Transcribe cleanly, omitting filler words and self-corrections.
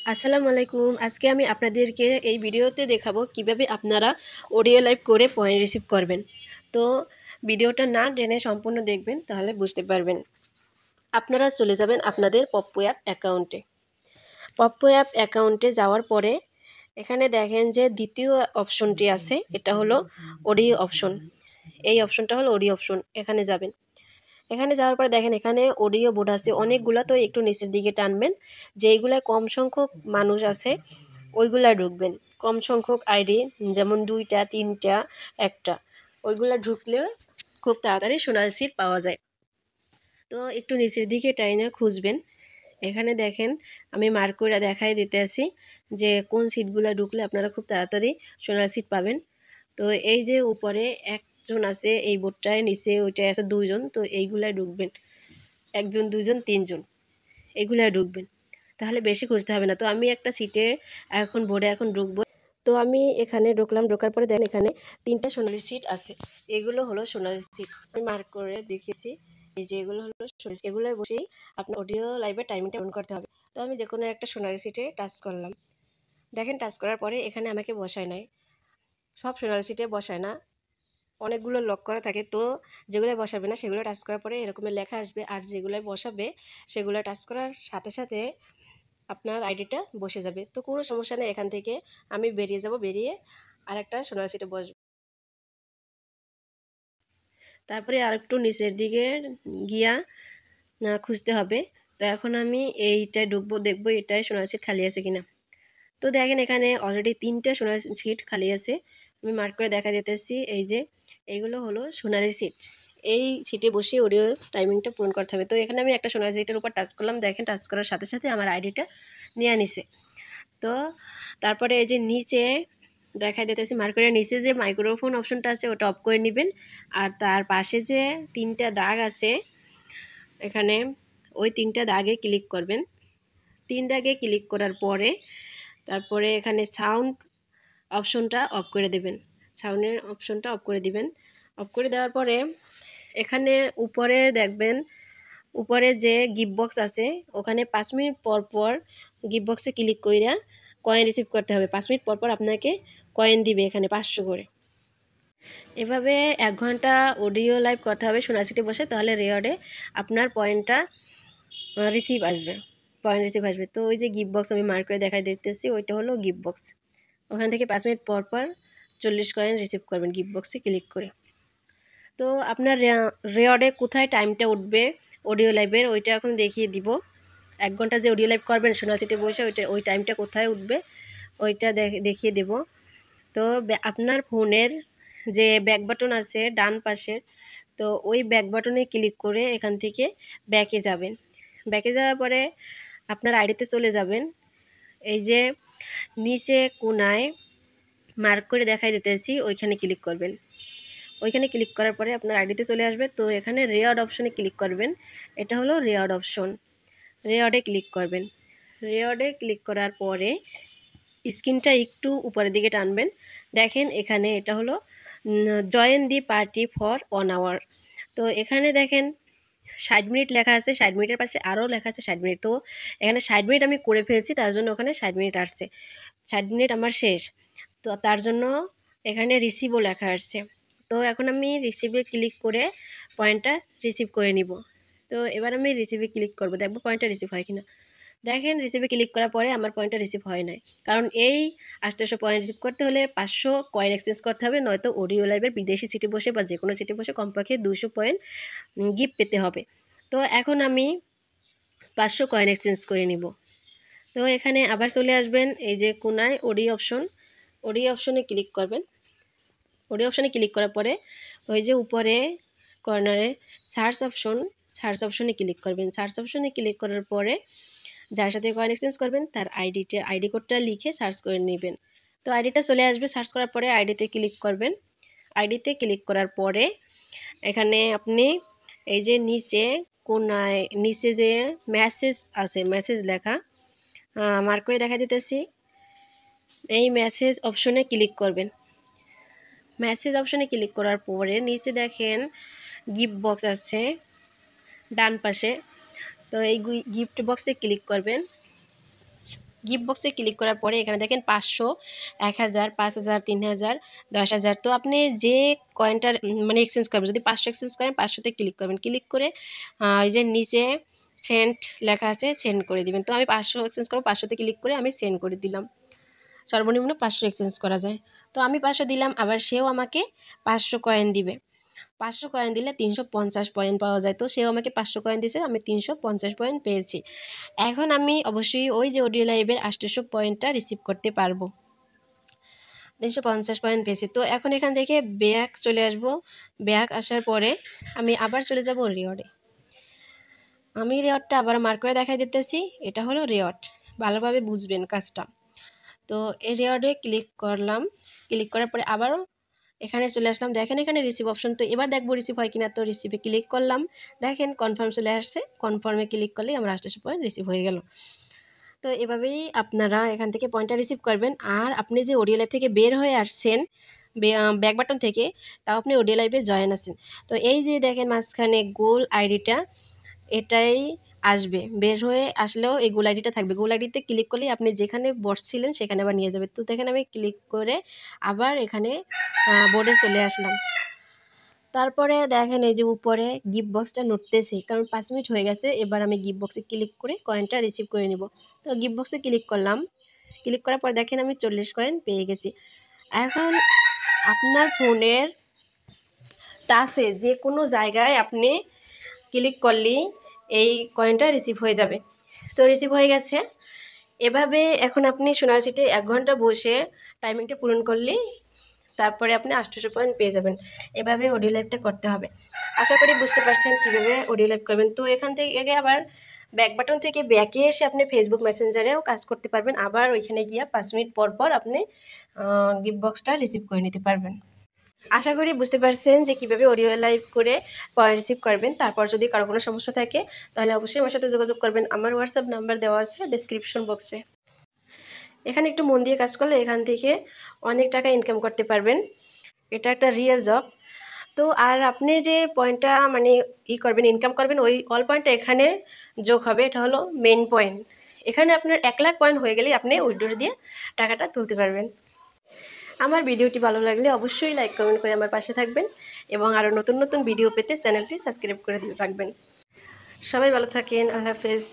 আসসালামু আলাইকুম। আজকে আমি আপনাদেরকে এই ভিডিওতে দেখাবো কিভাবে আপনারা অডিও লাইভ করে পয়েন্ট রিসিভ করবেন। তো ভিডিওটা না টেনে সম্পূর্ণ দেখবেন, তাহলে বুঝতে পারবেন। আপনারা চলে যাবেন আপনাদের পপ্পো অ্যাপ অ্যাকাউন্টে। পপ্পো অ্যাপ অ্যাকাউন্টে যাওয়ার পরে এখানে দেখেন যে দ্বিতীয় অপশনটি আছে, এটা হলো অডিও অপশন। এই অপশনটা হলো অডিও অপশন, এখানে যাবেন। এখানে যাওয়ার পরে দেখেন এখানে অডিও বোর্ড আছে অনেকগুলা, তো একটু নিচের দিকে টানবেন। যেইগুলা কম সংখ্যক মানুষ আছে ওইগুলা ঢুকবেন। কম সংখ্যক আইডি, যেমন 2টা 3টা 1টা, ওইগুলা ঢুকলে খুব তাড়াতাড়ি সোনার সিট পাওয়া যায়। তো একটু নিচের দিকে টাইনে খুঁজবেন। এখানে দেখেন আমি মার্ক করে দেখাই দিতে আসি যে কোন সিটগুলা ঢুকলে আপনারা খুব তাড়াতাড়ি সোনার সিট পাবেন। তো এই যে উপরে একজন আছে এই বোর্ডটায়, নিচে ওইটায় আছে 2জন, তো এইগুলায় ঢুকবেন। 1জন 2জন 3জন এগুলায় ঢুকবেন, তাহলে বেশি খুঁজতে হবে না। তো আমি একটা সিটে এখন বোর্ডে এখন ঢুকবো। তো আমি এখানে ঢুকলাম, ঢোকার পরে দেখেন এখানে 3টা সোনালি সিট আছে। এগুলো হলো সোনালি সিট, আমি মার্ক করে দেখেছি। এই যে এগুলো হলো সোনালি সিট, এগুলোয় বসেই আপনার অডিও লাইভের টাইমিংটা অন করতে হবে। তো আমি যে কোনো একটা সোনালি সিটে টাচ করলাম। দেখেন টাচ করার পরে এখানে আমাকে বসায় নাই, সব সোনালি সিটে বসায় না, অনেকগুলো লক করা থাকে। তো যেগুলো বসাবে না সেগুলো টাচ করার পরে এরকমের লেখা আসবে, আর যেগুলো বসাবে সেগুলো টাচ করার সাথে সাথে আপনার আইডিটা বসে যাবে। তো কোনো সমস্যা নেই, এখান থেকে আমি বেরিয়ে যাব, বেরিয়ে আরেকটা সোনার সিটে বসবো। তারপরে আরেকটু নিচের দিকে গিয়া খুঁজতে হবে। তো এখন আমি এইটায় ঢুকবো, দেখবো এটায় সোনার সিট খালি আছে কিনা। তো দেখেন এখানে অলরেডি 3টা সোনার সিট খালি আছে। আমি মার্ক করে দেখা দিতেছি, এই যে এইগুলো হলো সোনালি সিট। এই সিটে বসে অডিও টাইমিংটা পূরণ করতে হবে। তো এখানে আমি একটা সোনালি সিটের উপর টাচ করলাম, দেখেন টাচ করার সাথে সাথে আমার আইডিটা নিয়ে নিছে। তো তারপরে এই যে নিচে দেখাই দিতেছি, মার্কেটের নিচে যে মাইক্রোফোন অপশনটা আছে ওটা অফ করে নেবেন। আর তার পাশে যে 3টা দাগ আছে এখানে, ওই 3টা দাগে ক্লিক করবেন। 3 দাগে ক্লিক করার পরে তারপরে এখানে সাউন্ড অপশনটা অফ করে দেবেন। সাউন্ডের অপশনটা অফ করে দিবেন। অফ করে দেওয়ার পরে এখানে উপরে দেখবেন, উপরে যে গিফট বক্স আছে ওখানে 5 মিনিট পর পর গিফট বক্সে ক্লিক কইরা কয়েন রিসিভ করতে হবে। 5 মিনিট পর পর আপনাকে কয়েন দিবে এখানে 500 করে। এভাবে 1 ঘন্টা অডিও লাইভ করতে হবে সোনার সিটে বসে, তাহলে রেওয়ার্ডে আপনার পয়েন্টটা রিসিভ আসবে, পয়েন্ট রিসিভ আসবে। তো ওই যে গিফট বক্স আমি মার্ক করে দেখাই দিতেছি, ওইটা হলো গিফট বক্স। ওখান থেকে 5 মিনিট পর পর 40 কয়েন রিসিভ করবেন গিফট বক্সে ক্লিক করে। তো আপনার রেওয়ার্ডে কোথায় টাইমটা উঠবে অডিও লাইভের ওইটা এখন দেখিয়ে দিব। 1 ঘন্টা যে অডিও লাইভ করবেন সোনার সিটে বসে ওই টাইমটা কোথায় উঠবে ওইটা দেখিয়ে দেব। তো আপনার ফোনের যে ব্যাক বাটন আছে ডান পাশের, তো ওই ব্যাক বাটনে ক্লিক করে এখান থেকে ব্যাকে যাবেন। ব্যাকে যাওয়ার পরে আপনার আইডিতে চলে যাবেন। এই যে নিচে কোনায় মার্ক করে দেখাই দিতেছি, ওইখানে ক্লিক করবেন। ওইখানে ক্লিক করার পরে আপনার আইডিতে চলে আসবে। তো এখানে রেওয়ার্ড অপশনে ক্লিক করবেন, এটা হলো রেওয়ার্ড অপশন। রেওয়ার্ডে ক্লিক করবেন। রেওয়ার্ডে ক্লিক করার পরে স্ক্রিনটা একটু উপরের দিকে টানবেন। দেখেন এখানে এটা হলো join the party for 1 hour. তো এখানে দেখেন 60 মিনিট লেখা আছে, 60 মিনিটের পাশে আরও লেখা আছে 60 মিনিট। তো এখানে 60 মিনিট আমি করে ফেলছি, তার জন্য ওখানে 60 মিনিট আসছে। 60 মিনিট আমার শেষ, তো তার জন্য এখানে রিসিভও লেখা আসছে। তো এখন আমি রিসিভে ক্লিক করে পয়েন্টটা রিসিভ করে নিব। তো এবার আমি রিসিভে ক্লিক করব, দেখব পয়েন্টটা রিসিভ হয় কিনা। দেখেন রিসিভে ক্লিক করার পরে আমার পয়েন্টটা রিসিভ হয় নাই, কারণ এই 800 পয়েন্ট রিসিভ করতে হলে 500 কয়েন এক্সচেঞ্জ করতে হবে, নয়তো অডিও লাইভের বিদেশি সিটে বসে বা যে কোনো সিটে বসে কমপক্ষে 200 পয়েন্ট গিফট পেতে হবে। তো এখন আমি 500 কয়েন এক্সচেঞ্জ করে নিব। তো এখানে আবার চলে আসবেন, এই যে কোনায় অডিও অপশন, অডিও অপশনে ক্লিক করবেন। অডিও অপশনে ক্লিক করার পরে ওই যে উপরে কর্নারে সার্চ অপশন, সার্চ অপশনে ক্লিক করবেন। সার্চ অপশনে ক্লিক করার পরে যার সাথে কয়েন এক্সচেঞ্জ করবেন তার আইডি কোডটা লিখে সার্চ করে নেবেন। তো আইডিটা চলে আসবে, সার্চ করার পরে আইডিতে ক্লিক করবেন। আইডিতে ক্লিক করার পরে এখানে আপনি এই যে নিচে কোনায় নিচে যে মেসেজ আছে, মেসেজ লেখা মার্ক করে দেখা দিতেছি, এই মেসেজ অপশনে ক্লিক করবেন। মেসেজ অপশনে ক্লিক করার পরে নিচে দেখেন গিফট বক্স আছে ডান পাশে, তো এই গিফট বক্সে ক্লিক করবেন। গিফট বক্সে ক্লিক করার পরে এখানে দেখেন 500, 1000, 5000, 3000, 10,000। তো আপনি যে কয়েনটার মানে এক্সচেঞ্জ করবেন, যদি 500 এক্সচেঞ্জ করেন 500তে ক্লিক করবেন। ক্লিক করে এই যে নিচে সেন্ড লেখা আছে, সেন্ড করে দিবেন। তো আমি 500 এক্সচেঞ্জ করব, 500তে ক্লিক করে আমি সেন্ড করে দিলাম। সর্বনিম্ন 500 এক্সচেঞ্জ করা যায়। তো আমি 500 দিলাম, আবার সেও আমাকে 500 কয়েন দিবে। 500 কয়েন দিলে 350 পয়েন্ট পাওয়া যায়। তো সেও আমাকে 500 কয়েন দিয়েছে, আমি 350 পয়েন্ট পেয়েছি। এখন আমি অবশ্যই ওই যে অডিও লাইভের 800 পয়েন্টটা রিসিভ করতে পারবো। 350 পয়েন্ট পেয়েছি। তো এখন এখান থেকে ব্যাক চলে আসব। ব্যাক আসার পরে আমি আবার চলে যাব রিওয়ার্ডে। আমি রিওয়ার্ডটা আবার মার্ক করে দেখাই দিতেছি, এটা হলো রিওয়ার্ড। ভালোভাবে বুঝবেন কাজটা। তো এই রিওয়ার্ডে ক্লিক করলাম। ক্লিক করার পরে আবারও এখানে চলে আসলাম। দেখেন এখানে রিসিভ অপশন, তো এবার দেখবো রিসিভ হয় কিনা। তো রিসিভে ক্লিক করলাম, দেখেন কনফার্ম চলে আসছে। কনফার্মে ক্লিক করলেই আমার 800 পয়েন্ট রিসিভ হয়ে গেল। তো এভাবেই আপনারা এখান থেকে পয়েন্টটা রিসিভ করবেন। আর আপনি যে অডিও লাইভ থেকে বের হয়ে আসছেন ব্যাক বাটন থেকে, তাও আপনি অডিও লাইভে জয়েন আছেন। তো এই যে দেখেন মাঝখানে গোল আইডিটা, এটাই আসবে। বের হয়ে আসলেও এই গোল আইডিটা থাকবে। গোল আইডিতে ক্লিক করলেই আপনি যেখানে বসছিলেন সেখানে আবার নিয়ে যাবে। তো দেখেন আমি ক্লিক করে আবার এখানে বোর্ডে চলে আসলাম। তারপরে দেখেন এই যে উপরে গিফট বক্সটা নড়তেছে, কারণ 5 মিনিট হয়ে গেছে। এবার আমি গিফট বক্সে ক্লিক করে কয়েনটা রিসিভ করে নিব। তো গিফট বক্সে ক্লিক করলাম। ক্লিক করার পর দেখেন আমি 40 কয়েন পেয়ে গেছি। এখন আপনার ফোনের টাচে যে কোনো জায়গায় আপনি ক্লিক করলেই এই কয়েনটা রিসিভ হয়ে যাবে। তো রিসিভ হয়ে গেছে। এভাবে এখন আপনি সোনার সিটে 1 ঘন্টা বসে টাইমিংটা পূরণ করলেই তারপরে আপনি 800 পয়েন্ট পেয়ে যাবেন। এভাবে অডিও লাইভটা করতে হবে। আশা করি বুঝতে পারছেন কীভাবে অডিও লাইভ করবেন। তো এখান থেকে আবার ব্যাক বাটন থেকে ব্যাকে এসে আপনি ফেসবুক মেসেঞ্জারেও কাজ করতে পারবেন। আবার ওইখানে গিয়ে 5 মিনিট পর পর আপনি গিফট বক্সটা রিসিভ করে নিতে পারবেন। আশা করি বুঝতে পারছেন যে কীভাবে অডিও লাইভ করে পয়েন্ট রিসিভ করবেন। তারপর যদি কারো কোনো সমস্যা থাকে তাহলে অবশ্যই আমার সাথে যোগাযোগ করবেন। আমার হোয়াটসঅ্যাপ নাম্বার দেওয়া আছে ডেসক্রিপশন বক্সে। এখানে একটু মন দিয়ে কাজ করলে এখান থেকে অনেক টাকা ইনকাম করতে পারবেন। এটা একটা রিয়েল জব। তো আর আপনি যে পয়েন্টটা মানে করবেন, ইনকাম করবেন, ওই অল পয়েন্টটা এখানে যোগ হবে। এটা হলো মেইন পয়েন্ট। এখানে আপনার 1 লাখ পয়েন্ট হয়ে গেলেই আপনি উইথড্র দিয়ে টাকাটা তুলতে পারবেন। আমার ভিডিওটি ভালো লাগলে অবশ্যই লাইক কমেন্ট করে আমার পাশে থাকবেন এবং আরও নতুন নতুন ভিডিও পেতে চ্যানেলটি সাবস্ক্রাইব করে রাখবেন। সবাই ভালো থাকেন। আল্লাহ হাফেজ।